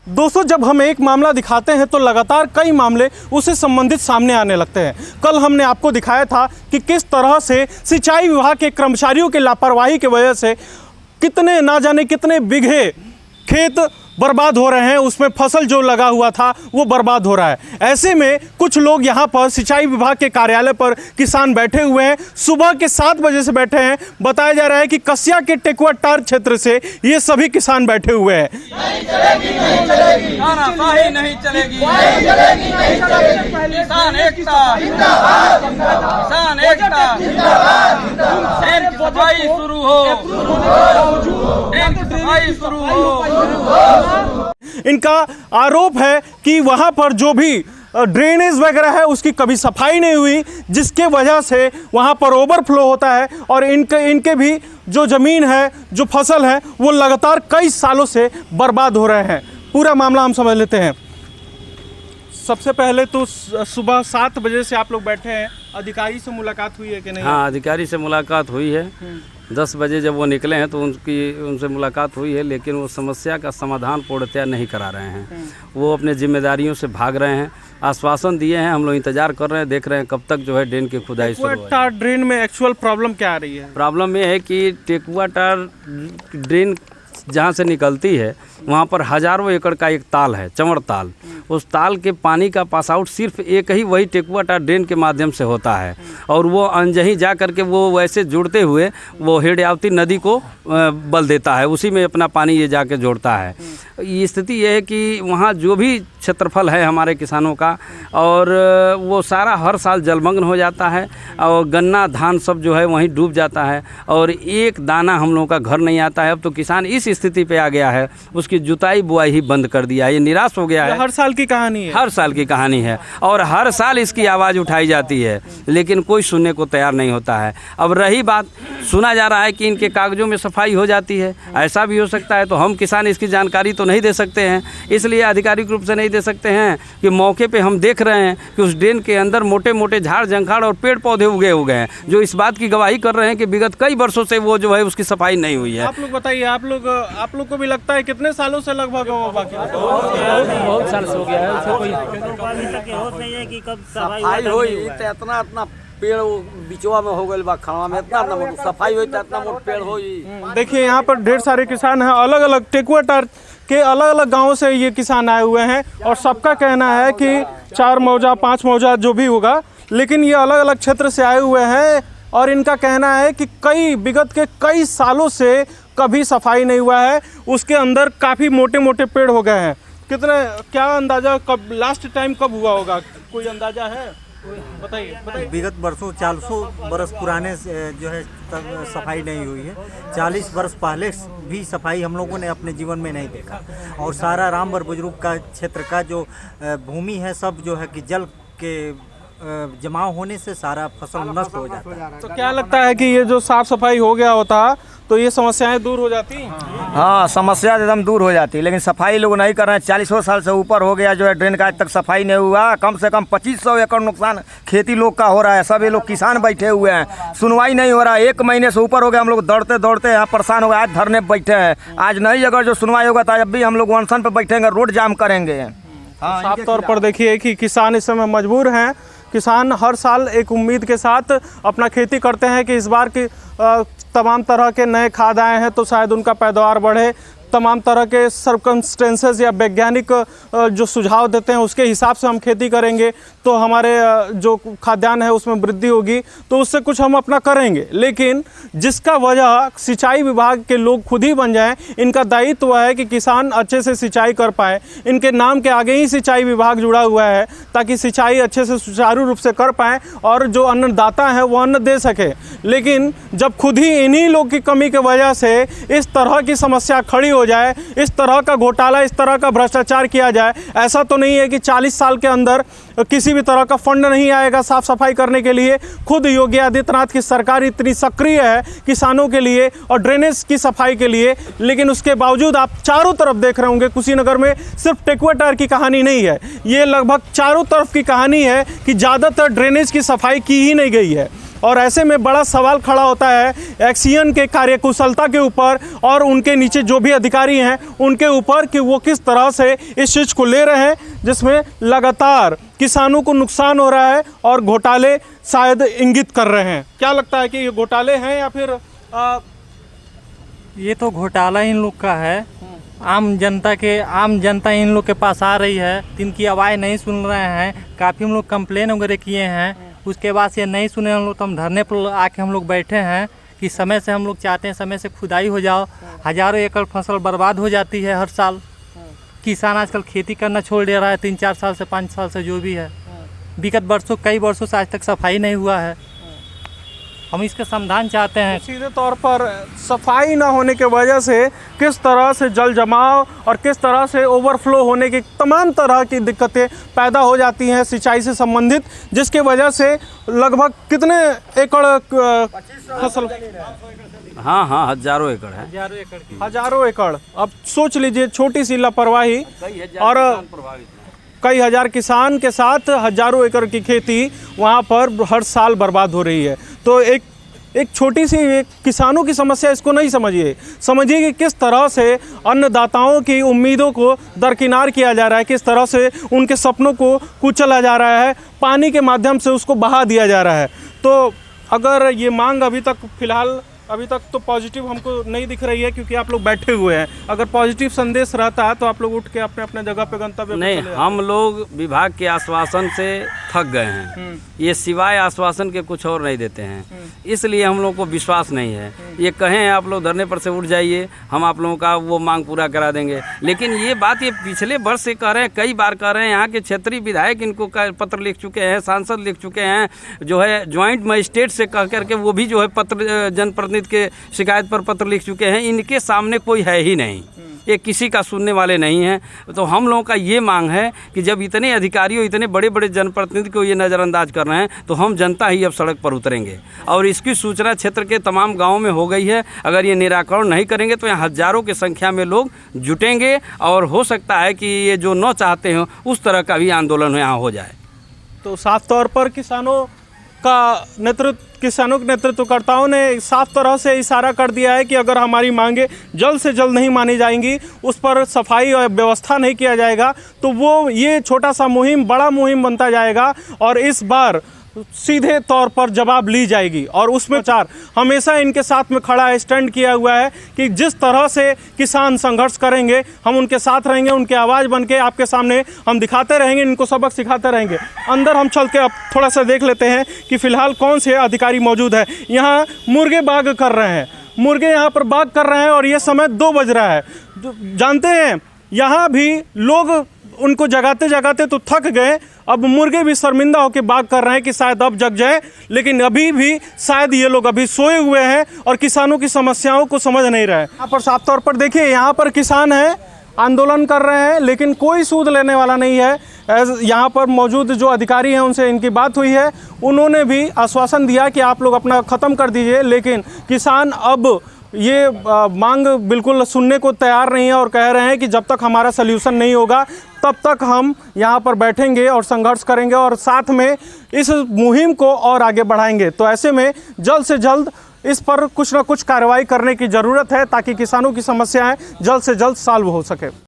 दोस्तों, जब हम एक मामला दिखाते हैं तो लगातार कई मामले उससे संबंधित सामने आने लगते हैं। कल हमने आपको दिखाया था कि किस तरह से सिंचाई विभाग के कर्मचारियों की लापरवाही की वजह से कितने ना जाने कितने बीघे खेत बर्बाद हो रहे हैं, उसमें फसल जो लगा हुआ था वो बर्बाद हो रहा है। ऐसे में कुछ लोग यहाँ पर सिंचाई विभाग के कार्यालय पर किसान बैठे हुए हैं, सुबह के 7 बजे से बैठे हैं। बताया जा रहा है कि कसिया के टेकुआटार क्षेत्र से ये सभी किसान बैठे हुए हैं। नहीं चलेगी, नहीं चलेगी, तानाशाही नहीं चलेगी, नहीं चलेगी, नहीं चलेगी। किसान एकता जिंदाबाद, किसान एकता जिंदाबाद। डैम की सफाई शुरू हो, डैम की सफाई शुरू हो। इनका आरोप है कि वहां पर जो भी ड्रेनेज वगैरह है उसकी कभी सफाई नहीं हुई, जिसके वजह से वहां पर ओवरफ्लो होता है और इनके भी जो ज़मीन है, जो फसल है, वो लगातार कई सालों से बर्बाद हो रहे हैं। पूरा मामला हम समझ लेते हैं। सबसे पहले तो सुबह 7 बजे से आप लोग बैठे हैं, अधिकारी से मुलाकात हुई है कि नहीं? हाँ, अधिकारी से मुलाकात हुई है। 10 बजे जब वो निकले हैं तो उनसे मुलाकात हुई है, लेकिन वो समस्या का समाधान पूर्णतया नहीं करा रहे हैं। वो अपने जिम्मेदारियों से भाग रहे हैं। आश्वासन दिए हैं, हम लोग इंतजार कर रहे हैं, देख रहे हैं कब तक जो है ड्रेन की खुदाई शुरू होगी। टेकुआटार ड्रेन में एक्चुअल प्रॉब्लम क्या आ रही है? प्रॉब्लम ये है कि टेकुआटार ड्रेन जहाँ से निकलती है वहाँ पर हज़ारों एकड़ का एक ताल है, चंवड़ ताल। उस ताल के पानी का पास आउट सिर्फ एक ही वही टेकुआटार ड्रेन के माध्यम से होता है और वो अनजही जा करके वो वैसे जुड़ते हुए वो हेड़यावती नदी को बल देता है, उसी में अपना पानी ये जाके जोड़ता है। ये स्थिति ये है कि वहाँ जो भी क्षेत्रफल है हमारे किसानों का, और वो सारा हर साल जलमग्न हो जाता है और गन्ना धान सब जो है वहीं डूब जाता है और एक दाना हम लोगों का घर नहीं आता है। अब तो किसान इस स्थिति पे आ गया है, उसकी जुताई बुआई ही बंद कर दिया है, ये निराश हो गया है। हर साल की कहानी है, हर साल की कहानी है और हर साल इसकी आवाज़ उठाई जाती है, लेकिन कोई सुनने को तैयार नहीं होता है। अब रही बात, सुना जा रहा है कि इनके कागजों में सफाई हो जाती है, ऐसा भी हो सकता है। तो हम किसान इसकी जानकारी तो नहीं दे सकते हैं, इसलिए आधिकारिक रूप से नहीं दे सकते हैं कि मौके पे हम देख रहे हैं कि उस ड्रेन के अंदर मोटे मोटे झाड़ झंखाड़ और पेड़ पौधे उगे हुए हैं, जो इस बात की गवाही कर रहे हैं कि विगत कई वर्षों से वो जो है उसकी सफाई नहीं हुई है। आप लोग बताइए, आप लोग को भी लगता है कितने सालों से लगभग बाकी? बहुत साल से हो गया है, कोई सफाई हुई तो इतना पेड़ बिचवा में हो गए बा, खड़वा में इतना सफाई हुई तो इतना मोट पेड़ हुई। देखिए, यहाँ पर ढेर सारे किसान हैं, अलग अलग टेकुआटार के अलग अलग गांवों से ये किसान आए हुए हैं और सबका कहना है कि 4 मौजा 5 मौजा जो भी होगा, लेकिन ये अलग अलग क्षेत्र से आए हुए हैं और इनका कहना है कि विगत के कई सालों से कभी सफाई नहीं हुआ है, उसके अंदर काफ़ी मोटे मोटे पेड़ हो गए हैं। क्या अंदाजा, कब लास्ट टाइम कब हुआ होगा, कोई अंदाजा है? बताइए। विगत वर्षों 400 बरस पुराने जो है तब सफाई नहीं हुई है। 40 वर्ष पहले भी सफाई हम लोगों ने अपने जीवन में नहीं देखा और सारा रामवर बुजुर्ग का क्षेत्र का जो भूमि है सब जो है कि जल के जमाव होने से सारा फसल नष्ट हो जाता है। तो क्या लगता है कि ये जो साफ सफाई हो गया होता तो ये समस्याएं दूर हो जाती? हाँ, समस्या एकदम दूर हो जाती, लेकिन सफाई लोग नहीं कर रहे हैं। 40 साल से ऊपर हो गया जो है ड्रेन का, आज तक सफाई नहीं हुआ। कम से कम 2500 एकड़ नुकसान खेती लोग का हो रहा है। सब ये लोग किसान बैठे हुए हैं, सुनवाई नहीं हो रहा है। 1 महीने से ऊपर हो गया, हम लोग दौड़ते दौड़ते यहाँ परेशान हो गए। आज धरने पर बैठे हैं, आज नहीं अगर जो सुनवाई होगा तो अब भी हम लोग अनशन पर बैठेंगे, रोड जाम करेंगे। हाँ, साफ तौर पर देखिए कि किसान इस समय मजबूर हैं। किसान हर साल एक उम्मीद के साथ अपना खेती करते हैं कि इस बार की तमाम तरह के नए खाद आए हैं तो शायद उनका पैदावार बढ़े। तमाम तरह के सर्कमस्टेंसेस या वैज्ञानिक जो सुझाव देते हैं उसके हिसाब से हम खेती करेंगे तो हमारे जो खाद्यान्न है उसमें वृद्धि होगी, तो उससे कुछ हम अपना करेंगे। लेकिन जिसका वजह सिंचाई विभाग के लोग खुद ही बन जाएं। इनका दायित्व है कि किसान अच्छे से सिंचाई कर पाए, इनके नाम के आगे ही सिंचाई विभाग जुड़ा हुआ है ताकि सिंचाई अच्छे से सुचारू रूप से कर पाएँ और जो अन्नदाता है वो अन्न दे सके। लेकिन जब खुद ही इन्हीं लोग की कमी की वजह से इस तरह की समस्या खड़ी हो जाए, इस तरह का घोटाला, इस तरह का भ्रष्टाचार किया जाए, ऐसा तो नहीं है कि 40 साल के अंदर किसी भी तरह का फंड नहीं आएगा साफ सफाई करने के लिए। खुद योगी आदित्यनाथ की सरकार इतनी सक्रिय है किसानों के लिए और ड्रेनेज की सफाई के लिए, लेकिन उसके बावजूद आप चारों तरफ देख रहे होंगे कुशीनगर में सिर्फ टेकुआटार की कहानी नहीं है, ये लगभग चारों तरफ की कहानी है कि ज़्यादातर ड्रेनेज की सफाई की ही नहीं गई है। और ऐसे में बड़ा सवाल खड़ा होता है एक्सियन के कार्यकुशलता के ऊपर और उनके नीचे जो भी अधिकारी हैं उनके ऊपर कि वो किस तरह से इस चीज़ को ले रहे हैं जिसमें लगातार किसानों को नुकसान हो रहा है और घोटाले शायद इंगित कर रहे हैं। क्या लगता है कि ये घोटाले हैं या फिर ये तो घोटाला इन लोग का है। आम जनता इन लोग के पास आ रही है, इनकी आवाज़ नहीं सुन रहे हैं। काफ़ी हम लोग कंप्लेन वगैरह किए हैं, उसके बाद से नहीं सुने हम लोग, तो हम धरने पर आके हम लोग बैठे हैं कि समय से हम लोग चाहते हैं समय से खुदाई हो जाओ। हज़ारों एकड़ फसल बर्बाद हो जाती है हर साल। किसान आजकल खेती करना छोड़ दे रहा है, 3-4 साल से 5 साल से जो भी है। विगत कई वर्षों से आज तक सफाई नहीं हुआ है। हम इसका समाधान चाहते हैं। सीधे तौर पर सफाई ना होने की वजह से किस तरह से जल जमाव और किस तरह से ओवरफ्लो होने की तमाम तरह की दिक्कतें पैदा हो जाती हैं सिंचाई से संबंधित, जिसके वजह से लगभग कितने एकड़ फसल, हाँ हजारों एकड़ है। हजारों एकड़। अब सोच लीजिए छोटी सी लापरवाही और कई हजार किसान के साथ हजारों एकड़ की खेती वहाँ पर हर साल बर्बाद हो रही है। तो एक छोटी सी किसानों की समस्या इसको नहीं समझिए कि किस तरह से अन्नदाताओं की उम्मीदों को दरकिनार किया जा रहा है, किस तरह से उनके सपनों को कुचला जा रहा है, पानी के माध्यम से उसको बहा दिया जा रहा है। तो अगर ये मांग अभी तक तो पॉजिटिव हमको नहीं दिख रही है क्योंकि आप लोग बैठे हुए हैं। अगर पॉजिटिव संदेश रहता तो आप लोग उठ के अपने अपने जगह पे गंतव्य पे नहीं, चले हम लोग विभाग के आश्वासन से थक गए हैं। ये सिवाय आश्वासन के कुछ और नहीं देते हैं, इसलिए हम लोग को विश्वास नहीं है। ये कहें आप लोग धरने पर से उठ जाइए, हम आप लोगों का वो मांग पूरा करा देंगे, लेकिन ये बात ये पिछले वर्ष से कह रहे हैं, कई बार कह रहे हैं। यहाँ के क्षेत्रीय विधायक इनको पत्र लिख चुके हैं, सांसद लिख चुके हैं, जो है ज्वाइंट मजिस्ट्रेट से कह करके वो भी जो है पत्र जनप्रतिनिधि के शिकायत पर पत्र लिख चुके हैं। इनके सामने कोई है ही नहीं, ये किसी का सुनने वाले नहीं हैं। तो हम लोगों का ये मांग है कि जब इतने अधिकारियों, इतने बड़े बड़े जनप्रतिनिधि को ये नज़रअंदाज कर रहे हैं तो हम जनता ही अब सड़क पर उतरेंगे और इसकी सूचना क्षेत्र के तमाम गांवों में हो गई है। अगर ये निराकरण नहीं करेंगे तो यहाँ हजारों की संख्या में लोग जुटेंगे और हो सकता है कि ये जो न चाहते हो उस तरह का भी आंदोलन यहाँ हो जाए। तो साफ तौर पर किसानों के नेतृत्वकर्ताओं ने साफ तरह से इशारा कर दिया है कि अगर हमारी मांगे जल्द से जल्द नहीं मानी जाएंगी, उस पर सफाई और व्यवस्था नहीं किया जाएगा तो वो ये छोटा सा मुहिम बड़ा मुहिम बनता जाएगा और इस बार सीधे तौर पर जवाब ली जाएगी। और उसमें हमेशा इनके साथ में खड़ा है, स्टैंड किया हुआ है कि जिस तरह से किसान संघर्ष करेंगे हम उनके साथ रहेंगे, उनके आवाज़ बन के आपके सामने हम दिखाते रहेंगे, इनको सबक सिखाते रहेंगे। अंदर हम चल के अब थोड़ा सा देख लेते हैं कि फ़िलहाल कौन से अधिकारी मौजूद है। यहाँ मुर्गे बाग कर रहे हैं, मुर्गे यहाँ पर बाग कर रहे हैं और ये समय 2 बज रहा है। जानते हैं यहाँ भी लोग उनको जगाते तो थक गए, अब मुर्गे भी शर्मिंदा होकर बाग कर रहे हैं कि शायद अब जग जाए, लेकिन अभी भी शायद ये लोग अभी सोए हुए हैं और किसानों की समस्याओं को समझ नहीं रहे। यहाँ पर साफ तौर पर देखिए, यहाँ पर किसान हैं, आंदोलन कर रहे हैं, लेकिन कोई सूद लेने वाला नहीं है। यहाँ पर मौजूद जो अधिकारी हैं उनसे इनकी बात हुई है, उन्होंने भी आश्वासन दिया कि आप लोग अपना ख़त्म कर दीजिए, लेकिन किसान अब ये मांग बिल्कुल सुनने को तैयार नहीं है और कह रहे हैं कि जब तक हमारा सल्यूशन नहीं होगा तब तक हम यहाँ पर बैठेंगे और संघर्ष करेंगे और साथ में इस मुहिम को और आगे बढ़ाएंगे। तो ऐसे में जल्द से जल्द इस पर कुछ ना कुछ कार्रवाई करने की ज़रूरत है ताकि किसानों की समस्याएं जल्द से जल्द सॉल्व हो सके।